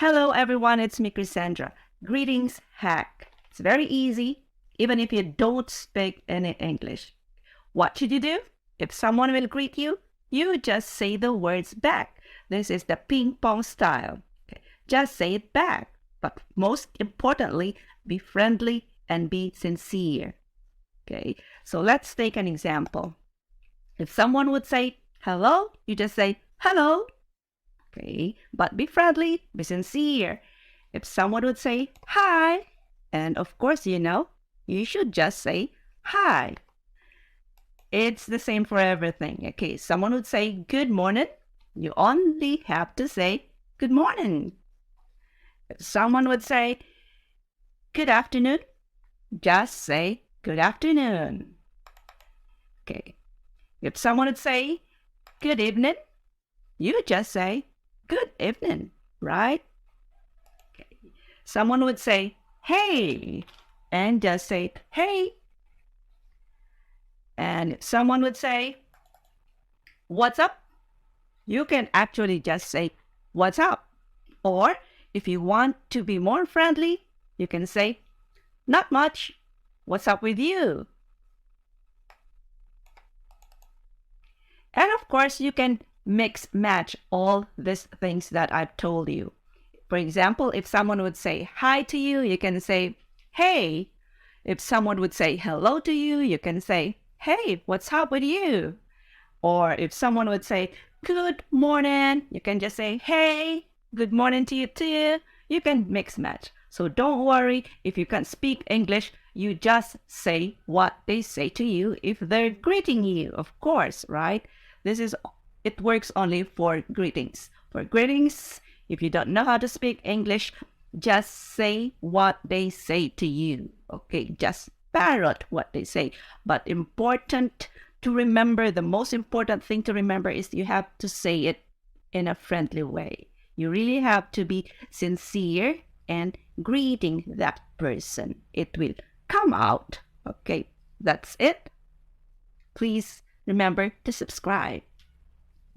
Hello everyone, it's me Cassandra. Greetings hack. It's very easy, even if you don't speak any English. What should you do? If someone will greet you, you just say the words back. This is the ping pong style. Okay. Just say it back. But most importantly, be friendly and be sincere. Okay, so let's take an example. If someone would say hello, you just say hello. Okay, but be friendly, be sincere. If someone would say hi, and of course, you should just say hi. It's the same for everything. Okay, someone would say good morning, you only have to say good morning. If someone would say good afternoon, just say good afternoon. Okay, if someone would say good evening, you just say good evening, right? Okay. Someone would say, hey, and just say, hey. And someone would say, what's up? You can actually just say, what's up? Or if you want to be more friendly, you can say, not much. What's up with you? And of course, you can mix match all these things that I've told you. For example, if someone would say hi to you, you can say, hey. If someone would say hello to you, you can say, hey, what's up with you? Or if someone would say good morning, you can just say, hey, good morning to you too. You can mix match. So don't worry if you can't speak English, you just say what they say to you if they're greeting you, of course, right? It works only for greetings. For greetings, if you don't know how to speak English, just say what they say to you. Okay, just parrot what they say. But the most important thing to remember is you have to say it in a friendly way. You really have to be sincere and greeting that person. It will come out. Okay, that's it. Please remember to subscribe.